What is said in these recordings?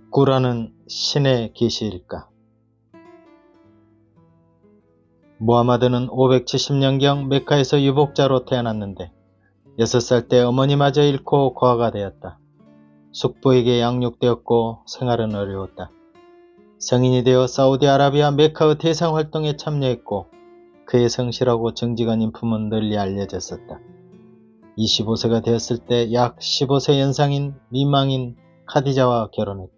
꾸란은 신의 계시일까? 무하마드는 570년경 메카에서 유복자로 태어났는데 6살 때 어머니마저 잃고 고아가 되었다. 숙부에게 양육되었고 생활은 어려웠다. 성인이 되어 사우디아라비아 메카의 대상활동에 참여했고 그의 성실하고 정직한 인품은 널리 알려졌었다. 25세가 되었을 때 약 15세 연상인 미망인 카디자와 결혼했다.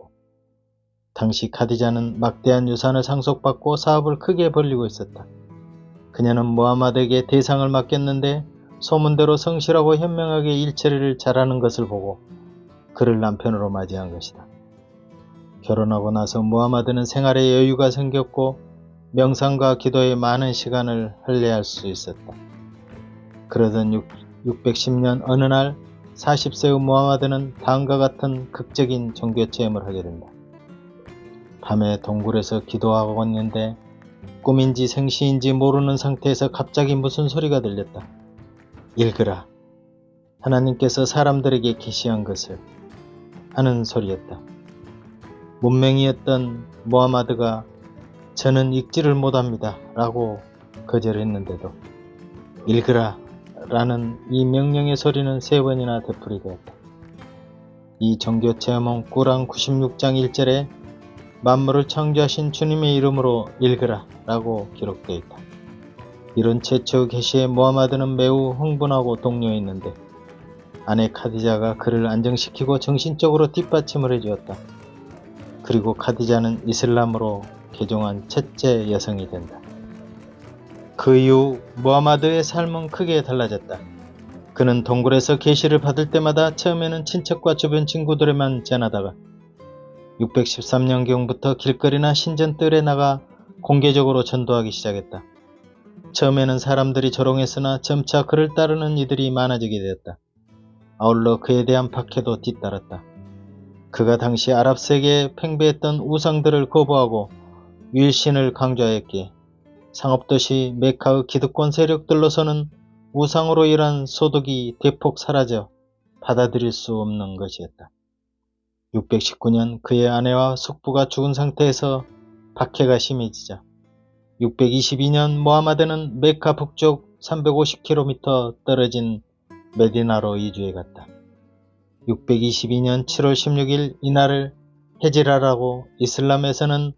당시 카디자는 막대한 유산을 상속받고 사업을 크게 벌리고 있었다. 그녀는 무하마드에게 대상을 맡겼는데 소문대로 성실하고 현명하게 일처리를 잘하는 것을 보고 그를 남편으로 맞이한 것이다. 결혼하고 나서 무하마드는 생활에 여유가 생겼고 명상과 기도에 많은 시간을 할애할 수 있었다. 그러던 610년 어느 날 40세의 무하마드는 다음과 같은 극적인 종교 체험을 하게 된다. 밤에 동굴에서 기도하고 있는데 꿈인지 생시인지 모르는 상태에서 갑자기 무슨 소리가 들렸다. 읽으라. 하나님께서 사람들에게 계시한 것을 하는 소리였다. 문맹이었던 무하마드가 저는 읽지를 못합니다 라고 거절했는데도 읽으라 라는 이 명령의 소리는 3번이나 되풀이되었다. 이 종교 체험은 꾸란 96장 1절에 만물을 창조하신 주님의 이름으로 읽으라 라고 기록되어 있다. 이런 최초의 계시에 무하마드는 매우 흥분하고 동요했는데 아내 카디자가 그를 안정시키고 정신적으로 뒷받침을 해주었다. 그리고 카디자는 이슬람으로 개종한 첫째 여성이 된다. 그 이후 무하마드의 삶은 크게 달라졌다. 그는 동굴에서 계시를 받을 때마다 처음에는 친척과 주변 친구들에만 전하다가 613년경부터 길거리나 신전뜰에 나가 공개적으로 전도하기 시작했다. 처음에는 사람들이 조롱했으나 점차 그를 따르는 이들이 많아지게 되었다. 아울러 그에 대한 박해도 뒤따랐다. 그가 당시 아랍 세계에 팽배했던 우상들을 거부하고 유일신을 강조하였기에 상업도시 메카의 기득권 세력들로서는 우상으로 인한 소득이 대폭 사라져 받아들일 수 없는 것이었다. 619년 그의 아내와 숙부가 죽은 상태에서 박해가 심해지자 622년 무하마드는 메카 북쪽 350km 떨어진 메디나로 이주해 갔다. 622년 7월 16일 이날을 헤지라라고 이슬람에서는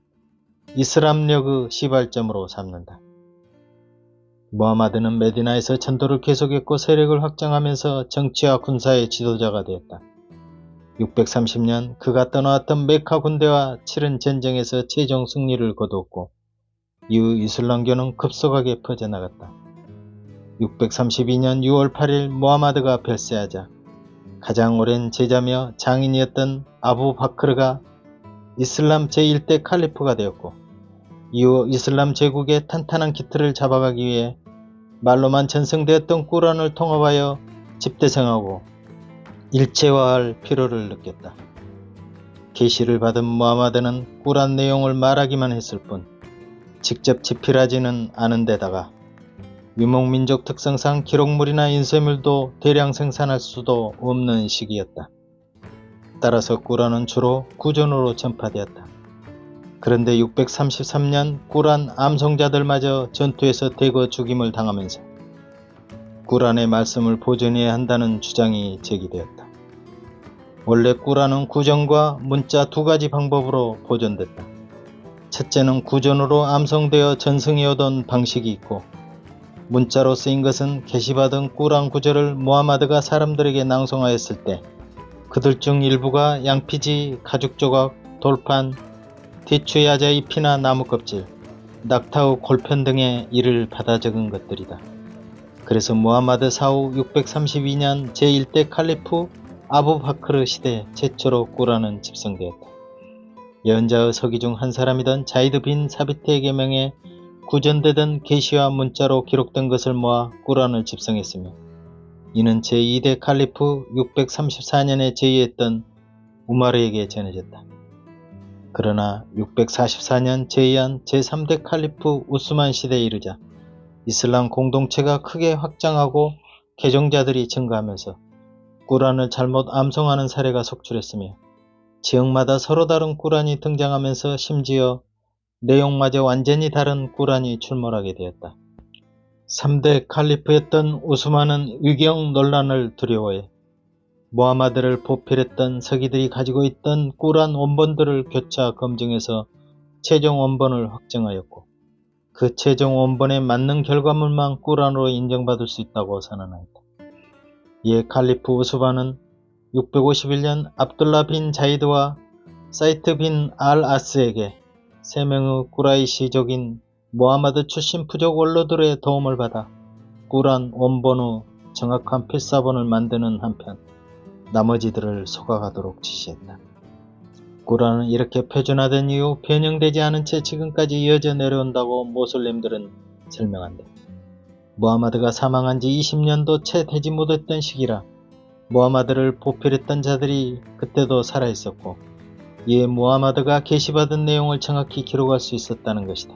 이슬람력의 시발점으로 삼는다. 무하마드는 메디나에서 전도를 계속했고 세력을 확장하면서 정치와 군사의 지도자가 되었다. 630년 그가 떠나왔던 메카 군대와 치른 전쟁에서 최종 승리를 거두었고 이후 이슬람교는 급속하게 퍼져나갔다. 632년 6월 8일 무하마드가 별세하자 가장 오랜 제자며 장인이었던 아부 바크르가 이슬람 제1대 칼리프가 되었고 이후 이슬람 제국의 탄탄한 기틀을 잡아가기 위해 말로만 전승되었던 꾸란을 통합하여 집대성하고 일체화할 필요를 느꼈다. 계시를 받은 무하마드는 꾸란 내용을 말하기만 했을 뿐 직접 집필하지는 않은 데다가 유목민족 특성상 기록물이나 인쇄물도 대량 생산할 수도 없는 시기였다. 따라서 꾸란은 주로 구전으로 전파되었다. 그런데 633년 꾸란 암송자들마저 전투에서 대거 죽임을 당하면서 꾸란의 말씀을 보존해야 한다는 주장이 제기되었다. 원래 꾸란은 구전과 문자 두 가지 방법으로 보존됐다. 첫째는 구전으로 암송되어 전승해 오던 방식이 있고 문자로 쓰인 것은 계시받은 꾸란 구절을 무하마드가 사람들에게 낭송하였을 때 그들 중 일부가 양피지, 가죽조각, 돌판, 대추야자 잎이나 나무껍질, 낙타의 골편 등의 일을 받아 적은 것들이다. 그래서 무하마드 사후 632년 제1대 칼리프 아부 바크르 시대 최초로 꾸란은 집성되었다. 예언자의 서기 중 한 사람이던 자이드 빈 사비트의 계명에 구전되던 계시와 문자로 기록된 것을 모아 꾸란을 집성했으며 이는 제2대 칼리프 634년에 제위했던 우마르에게 전해졌다. 그러나 644년 제위한 제3대 칼리프 우스만 시대에 이르자 이슬람 공동체가 크게 확장하고 개종자들이 증가하면서 꾸란을 잘못 암송하는 사례가 속출했으며 지역마다 서로 다른 꾸란이 등장하면서 심지어 내용마저 완전히 다른 꾸란이 출몰하게 되었다. 3대 칼리프였던 우스만은 위경 논란을 두려워해 무하마드를 보필했던 서기들이 가지고 있던 꾸란 원본들을 교차 검증해서 최종 원본을 확정하였고, 그 최종 원본에 맞는 결과물만 꾸란으로 인정받을 수 있다고 선언하였다. 이에 칼리프 우스만은 651년 압둘라 빈 자이드와 사이트 빈 알 아스에게 3명의 꾸라이시족인 무하마드 출신 부족 원로들의 도움을 받아 꾸란 원본의 정확한 필사본을 만드는 한편 나머지들을 속아가도록 지시했다. 꾸란은 이렇게 표준화된 이후 변형되지 않은 채 지금까지 이어져 내려온다고 모슬림들은 설명한다. 무하마드가 사망한 지 20년도 채 되지 못했던 시기라 무하마드를 보필했던 자들이 그때도 살아있었고, 이에 무하마드가 계시받은 내용을 정확히 기록할 수 있었다는 것이다.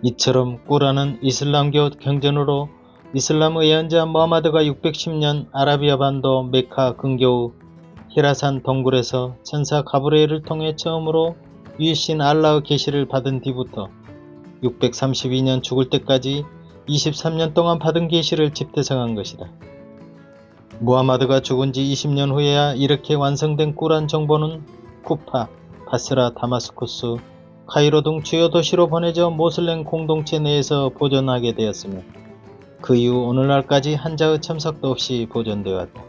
이처럼 꾸란은 이슬람교 경전으로 이슬람 예언자 무하마드가 610년 아라비아 반도 메카 근교의 히라산 동굴에서 천사 가브리엘을 통해 처음으로 위신 알라의 계시를 받은 뒤부터 632년 죽을 때까지 23년 동안 받은 계시를 집대성한 것이다. 무하마드가 죽은 지 20년 후에야 이렇게 완성된 꾸란 정보는 쿠파, 바스라, 다마스쿠스, 카이로 등 주요 도시로 보내져 모슬렘 공동체 내에서 보존하게 되었으며, 그 이후 오늘날까지 한자의 첨삭도 없이 보존되어 왔다.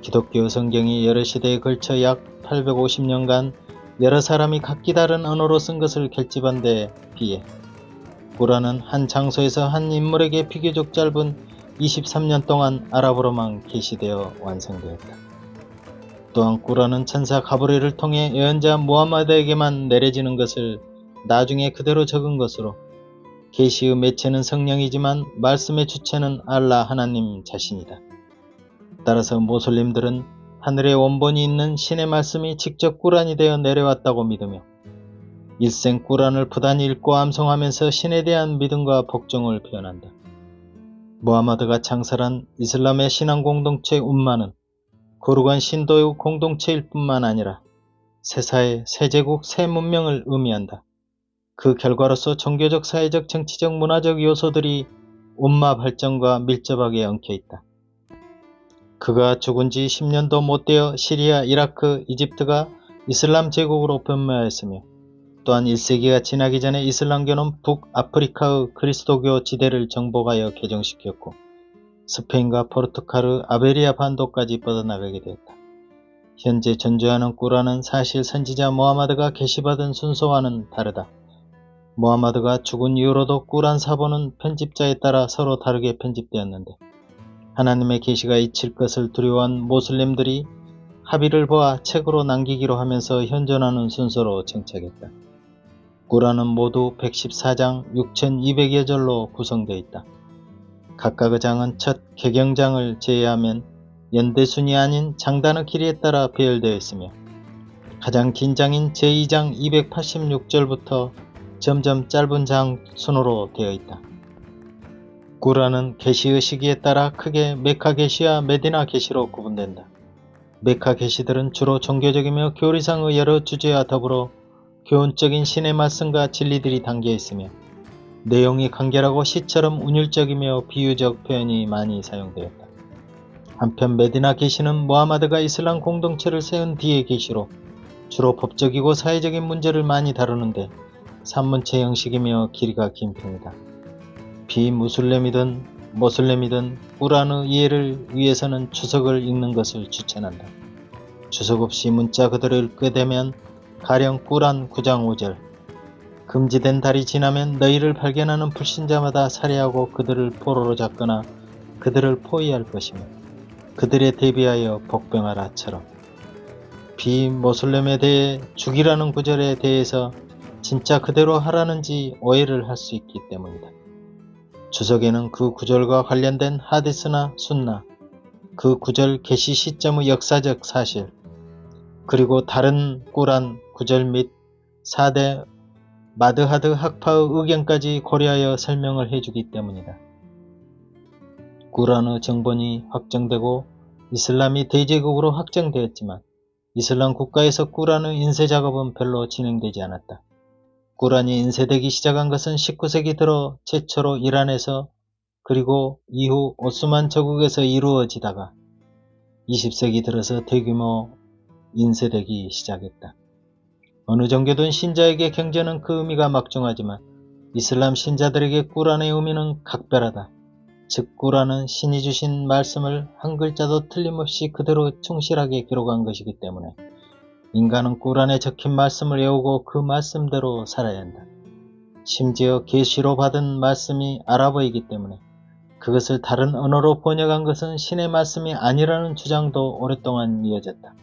기독교 성경이 여러 시대에 걸쳐 약 850년간 여러 사람이 각기 다른 언어로 쓴 것을 결집한 데 비해 꾸란은 한 장소에서 한 인물에게 비교적 짧은 23년 동안 아랍어로만 계시되어 완성되었다. 또한 꾸란은 천사 가브리엘을 통해 예언자 무하마드에게만 내려지는 것을 나중에 그대로 적은 것으로 계시의 매체는 성령이지만 말씀의 주체는 알라 하나님 자신이다. 따라서 모슬림들은 하늘의 원본이 있는 신의 말씀이 직접 꾸란이 되어 내려왔다고 믿으며 일생 꾸란을 부단히 읽고 암송하면서 신에 대한 믿음과 복종을 표현한다. 무하마드가 창설한 이슬람의 신앙 공동체 um마는 거룩한 신도의 공동체일 뿐만 아니라 새사회, 새제국, 새문명을 의미한다. 그 결과로서 종교적, 사회적, 정치적, 문화적 요소들이 umma 발전과 밀접하게 엉켜있다. 그가 죽은 지 10년도 못되어 시리아, 이라크, 이집트가 이슬람 제국으로 변모하였으며, 또한 1세기가 지나기 전에 이슬람교는 북아프리카의 그리스도교 지대를 정복하여 개종시켰고 스페인과 포르투갈의 아베리아 반도까지 뻗어나가게 되었다. 현재 전주하는 꾸란은 사실 선지자 무하마드가 계시받은 순서와는 다르다. 무하마드가 죽은 이후로도 꾸란 사본은 편집자에 따라 서로 다르게 편집되었는데, 하나님의 계시가 잊힐 것을 두려워한 모슬림들이 합의를 보아 책으로 남기기로 하면서 현존하는 순서로 정착했다. 꾸란은 모두 114장 6200여 절로 구성되어 있다. 각각의 장은 첫 개경장을 제외하면 연대순이 아닌 장단의 길이에 따라 배열되어 있으며, 가장 긴 장인 제2장 286절부터 점점 짧은 장 순으로 되어 있다. 꾸란은 계시의 시기에 따라 크게 메카 계시와 메디나 계시로 구분된다. 메카 계시들은 주로 종교적이며 교리상의 여러 주제와 더불어 교훈적인 신의 말씀과 진리들이 담겨 있으며 내용이 간결하고 시처럼 운율적이며 비유적 표현이 많이 사용되었다. 한편 메디나 계시는 무하마드가 이슬람 공동체를 세운 뒤의 계시로 주로 법적이고 사회적인 문제를 많이 다루는데 산문체 형식이며 길이가 긴 편이다. 비무슬림이든 모슬림이든 꾸란의 이해를 위해서는 주석을 읽는 것을 추천한다. 주석 없이 문자 그대로 읽게 되면 가령 꾸란 9장 5절 금지된 달이 지나면 너희를 발견하는 불신자마다 살해하고 그들을 포로로 잡거나 그들을 포위할 것이며 그들에 대비하여 복병하라처럼 비모슬렘에 대해 죽이라는 구절에 대해서 진짜 그대로 하라는지 오해를 할 수 있기 때문이다. 주석에는 그 구절과 관련된 하디스나 순나, 그 구절 계시 시점의 역사적 사실, 그리고 다른 꾸란 구절 및 4대 마드하드 학파의 의견까지 고려하여 설명을 해주기 때문이다. 꾸란의 정본이 확정되고 이슬람이 대제국으로 확정되었지만 이슬람 국가에서 꾸란의 인쇄 작업은 별로 진행되지 않았다. 꾸란이 인쇄되기 시작한 것은 19세기 들어 최초로 이란에서 그리고 이후 오스만 제국에서 이루어지다가 20세기 들어서 대규모 인쇄되기 시작했다. 어느 종교든 신자에게 경전은 그 의미가 막중하지만 이슬람 신자들에게 꾸란의 의미는 각별하다. 즉 꾸란은 신이 주신 말씀을 한 글자도 틀림없이 그대로 충실하게 기록한 것이기 때문에 인간은 꾸란에 적힌 말씀을 외우고 그 말씀대로 살아야 한다. 심지어 계시로 받은 말씀이 아랍어이기 때문에 그것을 다른 언어로 번역한 것은 신의 말씀이 아니라는 주장도 오랫동안 이어졌다.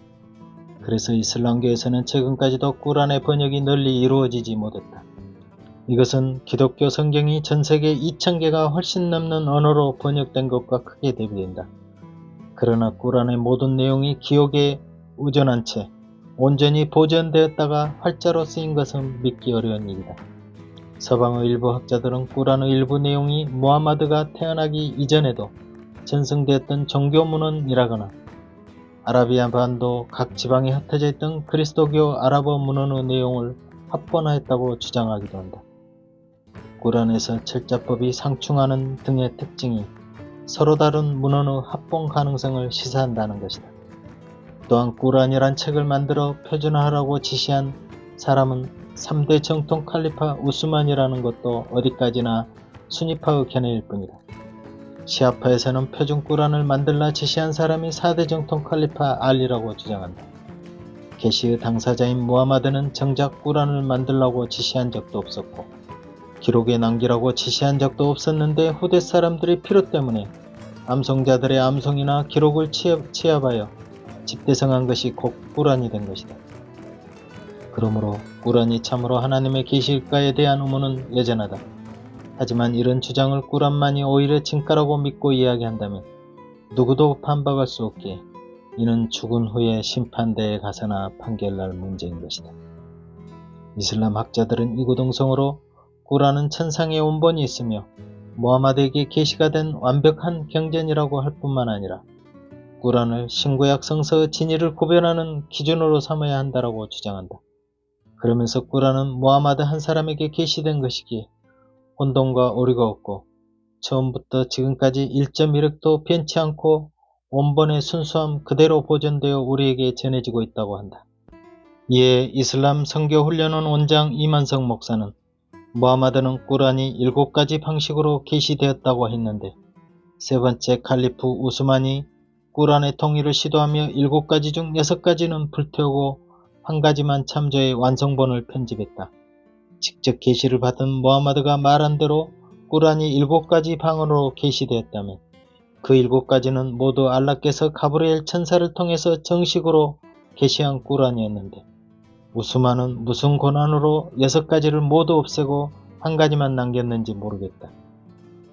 그래서 이슬람교에서는 최근까지도 꾸란의 번역이 널리 이루어지지 못했다. 이것은 기독교 성경이 전세계 2000개가 훨씬 넘는 언어로 번역된 것과 크게 대비된다. 그러나 꾸란의 모든 내용이 기억에 의존한 채 온전히 보존되었다가 활자로 쓰인 것은 믿기 어려운 일이다. 서방의 일부 학자들은 꾸란의 일부 내용이 무하마드가 태어나기 이전에도 전승되었던 종교문헌이라거나 아라비아 반도 각 지방에 흩어져 있던 그리스도교 아랍어 문헌의 내용을 합본하였다고 주장하기도 한다. 꾸란에서 철자법이 상충하는 등의 특징이 서로 다른 문헌의 합본 가능성을 시사한다는 것이다. 또한 꾸란이란 책을 만들어 표준화하라고 지시한 사람은 3대 정통 칼리파 우스만이라는 것도 어디까지나 순위파의 견해일 뿐이다. 시아파에서는 표준 꾸란을 만들라 지시한 사람이 4대 정통 칼리파 알리라고 주장한다. 계시의 당사자인 무하마드는 정작 꾸란을 만들라고 지시한 적도 없었고 기록에 남기라고 지시한 적도 없었는데 후대 사람들의 필요 때문에 암송자들의 암송이나 기록을 취합하여 집대성한 것이 곧 꾸란이 된 것이다. 그러므로 꾸란이 참으로 하나님의 계시일까에 대한 의문은 여전하다. 하지만 이런 주장을 꾸란만이 오히려 진가라고 믿고 이야기한다면 누구도 반박할 수 없기에 이는 죽은 후에 심판대에 가서나 판결날 문제인 것이다. 이슬람 학자들은 이구동성으로 꾸란은 천상의 원본이 있으며 무하마드에게 계시가 된 완벽한 경전이라고 할 뿐만 아니라 꾸란을 신구약 성서의 진위를 구별하는 기준으로 삼아야 한다라고 주장한다. 그러면서 꾸란은 무하마드 한 사람에게 계시된 것이기에 혼동과 오류가 없고 처음부터 지금까지 1.1획도 변치 않고 원본의 순수함 그대로 보존되어 우리에게 전해지고 있다고 한다. 이에 이슬람 선교훈련원 원장 이만석 목사는 무하마드는 꾸란이 7가지 방식으로 계시되었다고 했는데 세 번째 칼리프 우스만이 꾸란의 통일을 시도하며 7가지 중 6가지는 불태우고 한 가지만 참조해 완성본을 편집했다. 직접 계시를 받은 무하마드가 말한 대로 꾸란이 7가지 방언으로 계시되었다면 그 7가지는 모두 알라께서 가브리엘 천사를 통해서 정식으로 계시한 꾸란이었는데 우스만은 무슨 권한으로 6가지를 모두 없애고 한 가지만 남겼는지 모르겠다.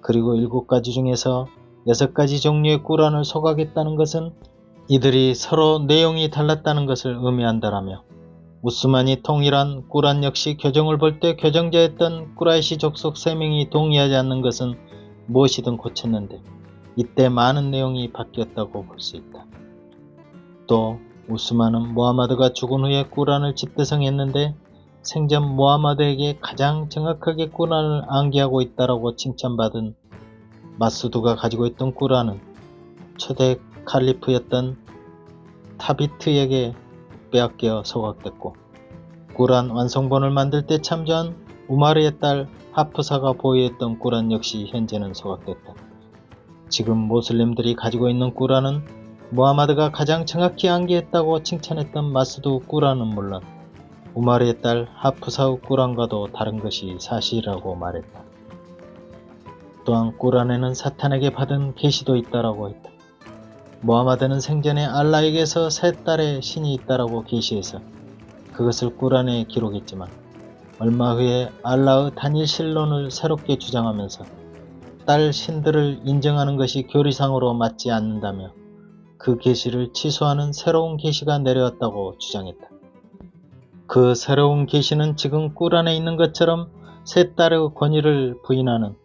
그리고 7가지 중에서 6가지 종류의 꾸란을 소각했다는 것은 이들이 서로 내용이 달랐다는 것을 의미한다라며 우스만이 통일한 꾸란 역시 교정을 볼 때 교정자였던 꾸라이시 족속 3명이 동의하지 않는 것은 무엇이든 고쳤는데 이때 많은 내용이 바뀌었다고 볼 수 있다. 또 우스만은 무하마드가 죽은 후에 꾸란을 집대성했는데 생전 무하마드에게 가장 정확하게 꾸란을 암기하고 있다라고 칭찬받은 마수드가 가지고 있던 꾸란은 초대 칼리프였던 타비트에게 빼앗겨 소각됐고 꾸란 완성본을 만들 때 참조한 우마르의 딸 하프사가 보유했던 꾸란 역시 현재는 소각됐다. 지금 모슬림들이 가지고 있는 꾸란은 무하마드가 가장 정확히 암기했다고 칭찬했던 마수드 꾸란은 물론 우마르의 딸 하프사의 꾸란과도 다른 것이 사실이라고 말했다. 또한 꾸란에는 사탄에게 받은 계시도 있다라고 했다. 무하마드는 생전에 알라에게서 세 딸의 신이 있다라고 계시해서 그것을 꾸란에 기록했지만 얼마 후에 알라의 단일신론을 새롭게 주장하면서 딸 신들을 인정하는 것이 교리상으로 맞지 않는다며 그 계시를 취소하는 새로운 계시가 내려왔다고 주장했다. 그 새로운 계시는 지금 꾸란에 있는 것처럼 세 딸의 권위를 부인하는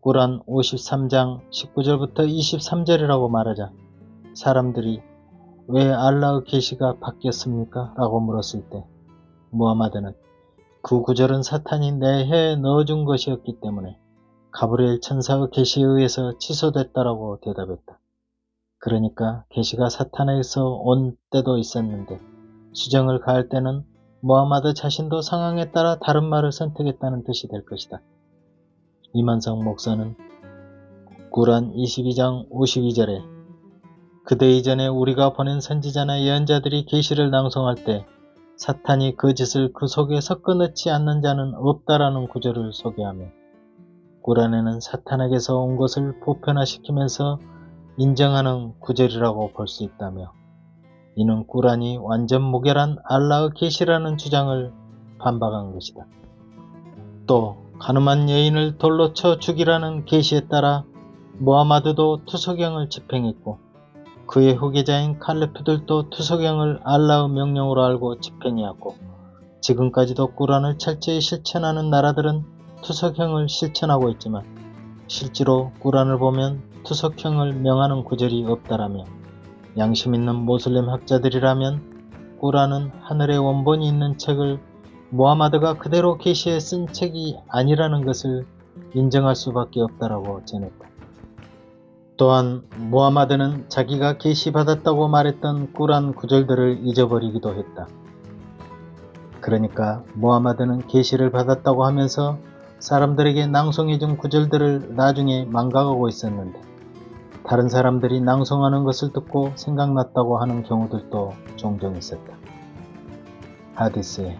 꾸란 53장 19절부터 23절이라고 말하자 사람들이 왜 알라의 계시가 바뀌었습니까? 라고 물었을 때 무하마드는 그 구절은 사탄이 내 혀에 넣어준 것이었기 때문에 가브리엘 천사의 계시에 의해서 취소됐다라고 대답했다. 그러니까 계시가 사탄에게서 온 때도 있었는데 수정을 가할 때는 무하마드 자신도 상황에 따라 다른 말을 선택했다는 뜻이 될 것이다. 이만성 목사는 구란 22장 52절에 그대 이전에 우리가 보낸 선지자나 예언자들이 계시를 낭송할 때 사탄이 그 짓을 그 속에 섞어 넣지 않는 자는 없다라는 구절을 소개하며 구란에는 사탄에게서 온 것을 보편화시키면서 인정하는 구절이라고 볼 수 있다며 이는 구란이 완전 무결한 알라의 계시라는 주장을 반박한 것이다. 또 가늠한 여인을 돌로 쳐 죽이라는 계시에 따라 무하마드도 투석영을 집행했고 그의 후계자인 칼레프들도 투석영을 알라의 명령으로 알고 집행해왔고 지금까지도 구란을 철저히 실천하는 나라들은 투석형을 실천하고 있지만 실제로 구란을 보면 투석형을 명하는 구절이 없다라며 양심 있는 모슬렘 학자들이라면 구란은 하늘의 원본이 있는 책을 무하마드가 그대로 계시에 쓴 책이 아니라는 것을 인정할 수밖에 없다라고 전했다. 또한 무하마드는 자기가 계시받았다고 말했던 구란 구절들을 잊어버리기도 했다. 그러니까 무하마드는 계시를 받았다고 하면서 사람들에게 낭송해준 구절들을 나중에 망각하고 있었는데 다른 사람들이 낭송하는 것을 듣고 생각났다고 하는 경우들도 종종 있었다. 하디스에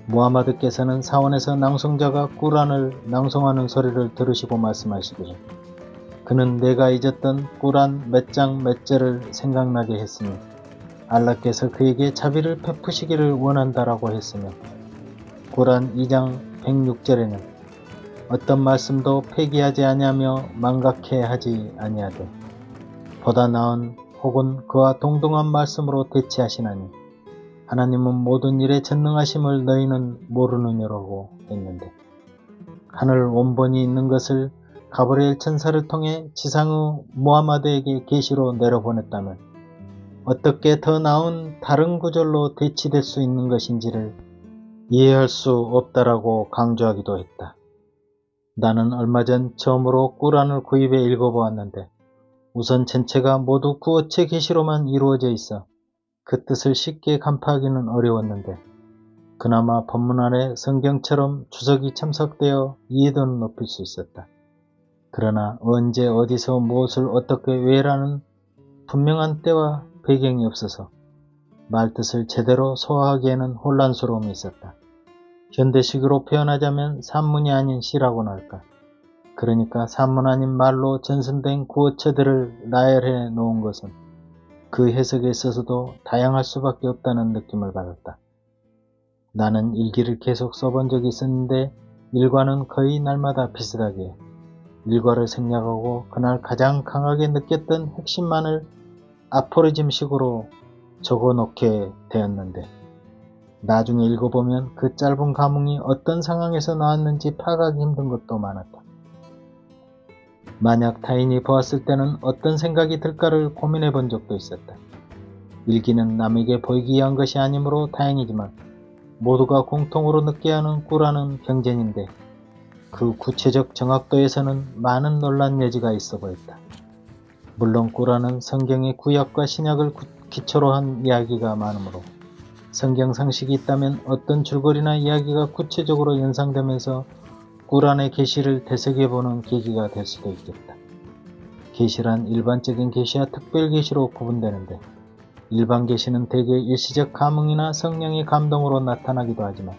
무하마드께서는 사원에서 낭송자가 꾸란을 낭송하는 소리를 들으시고 말씀하시기를 그는 내가 잊었던 꾸란 몇 장 몇 절을 생각나게 했으니 알라께서 그에게 자비를 베푸시기를 원한다라고 했으며 꾸란 2장 106절에는 어떤 말씀도 폐기하지 아니하며 망각해 하지 아니하되 보다 나은 혹은 그와 동등한 말씀으로 대치하시나니 하나님은 모든 일에 전능하심을 너희는 모르느냐라고 했는데 하늘 원본이 있는 것을 가브리엘 천사를 통해 지상의 무하마드에게 계시로 내려보냈다면 어떻게 더 나은 다른 구절로 대치될 수 있는 것인지를 이해할 수 없다라고 강조하기도 했다. 나는 얼마 전 처음으로 꾸란을 구입해 읽어보았는데 우선 전체가 모두 구어체 계시로만 이루어져 있어 그 뜻을 쉽게 간파하기는 어려웠는데 그나마 본문 안에 성경처럼 주석이 첨삭되어 이해도는 높일 수 있었다. 그러나 언제 어디서 무엇을 어떻게 왜라는 분명한 때와 배경이 없어서 말뜻을 제대로 소화하기에는 혼란스러움이 있었다. 현대식으로 표현하자면 산문이 아닌 시라고나 할까. 그러니까 산문 아닌 말로 전선된 구어체들을 나열해 놓은 것은 그 해석에 있어서도 다양할 수밖에 없다는 느낌을 받았다. 나는 일기를 계속 써본 적이 있었는데 일과는 거의 날마다 비슷하게 일과를 생략하고 그날 가장 강하게 느꼈던 핵심만을 아포리즘식으로 적어놓게 되었는데 나중에 읽어보면 그 짧은 가문이 어떤 상황에서 나왔는지 파악하기 힘든 것도 많았다. 만약 타인이 보았을 때는 어떤 생각이 들까를 고민해 본 적도 있었다. 일기는 남에게 보이기 위한 것이 아니므로 다행이지만 모두가 공통으로 느껴야 하는 꾸라는 경전인데 그 구체적 정확도에서는 많은 논란 여지가 있어 보였다. 물론 꾸란은 성경의 구약과 신약을 기초로 한 이야기가 많으므로 성경 상식이 있다면 어떤 줄거리나 이야기가 구체적으로 연상되면서 꾸란의 계시를 되새겨보는 계기가 될 수도 있겠다. 계시란 일반적인 계시와 특별 계시로 구분되는데 일반 계시는 대개 일시적 감흥이나 성령의 감동으로 나타나기도 하지만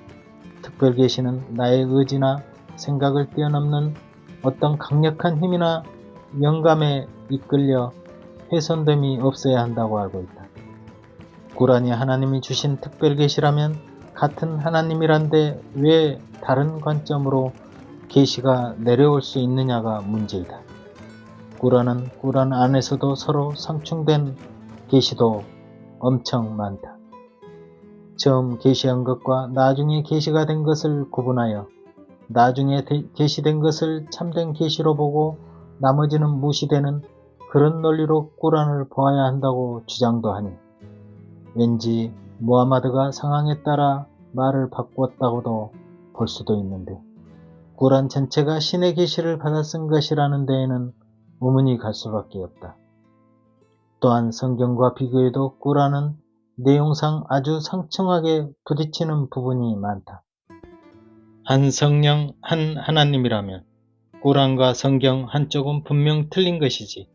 특별 계시는 나의 의지나 생각을 뛰어넘는 어떤 강력한 힘이나 영감에 이끌려 훼손됨이 없어야 한다고 알고 있다. 꾸란이 하나님이 주신 특별 계시라면 같은 하나님이란데 왜 다른 관점으로 계시가 내려올 수 있느냐가 문제이다. 꾸란은 꾸란 안에서도 서로 상충된 계시도 엄청 많다. 처음 계시한 것과 나중에 계시가 된 것을 구분하여 나중에 계시된 것을 참된 계시로 보고 나머지는 무시되는 그런 논리로 꾸란을 보아야 한다고 주장도 하니 왠지 무하마드가 상황에 따라 말을 바꾸었다고도 볼 수도 있는데 꾸란 전체가 신의 계시를 받아 쓴 것이라는 데에는 의문이 갈 수밖에 없다. 또한 성경과 비교해도 꾸란은 내용상 아주 상충하게 부딪히는 부분이 많다. 한 성령, 한 하나님이라면 꾸란과 성경 한쪽은 분명 틀린 것이지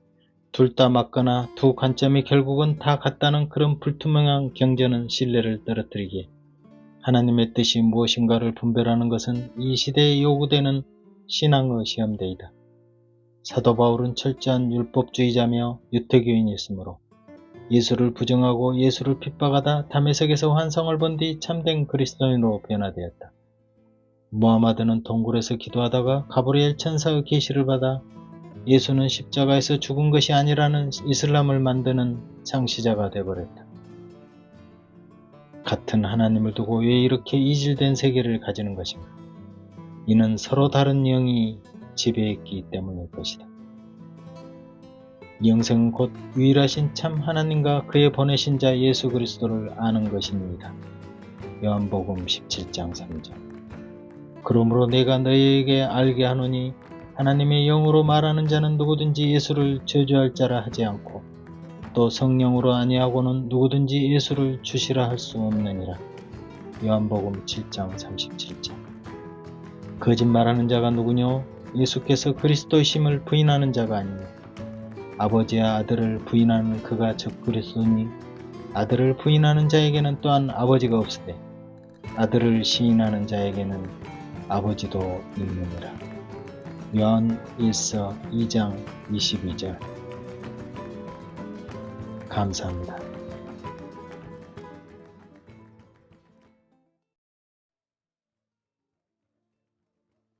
둘 다 맞거나 두 관점이 결국은 다 같다는 그런 불투명한 경전은 신뢰를 떨어뜨리기에 하나님의 뜻이 무엇인가를 분별하는 것은 이 시대에 요구되는 신앙의 시험대이다. 사도 바울은 철저한 율법주의자며 유태교인이었으므로 예수를 부정하고 예수를 핍박하다 다메섹에서 환상을 본 뒤 참된 그리스도인으로 변화되었다. 무하마드는 동굴에서 기도하다가 가브리엘 천사의 계시를 받아 예수는 십자가에서 죽은 것이 아니라는 이슬람을 만드는 창시자가 되어버렸다. 같은 하나님을 두고 왜 이렇게 이질된 세계를 가지는 것인가? 이는 서로 다른 영이 지배했기 때문일 것이다. 영생은 곧 유일하신 참 하나님과 그의 보내신 자 예수 그리스도를 아는 것입니다. 요한복음 17장 3절. 그러므로 내가 너희에게 알게 하노니 하나님의 영으로 말하는 자는 누구든지 예수를 저주할 자라 하지 않고 또 성령으로 아니하고는 누구든지 예수를 주시라 할 수 없느니라. 요한복음 7장 37절. 거짓말하는 자가 누구뇨? 예수께서 그리스도이심을 부인하는 자가 아니뇨. 아버지와 아들을 부인하는 그가 즉 그리스도니 아들을 부인하는 자에게는 또한 아버지가 없으되 아들을 시인하는 자에게는 아버지도 있느니라. 요한 1서 2장 22절. 감사합니다.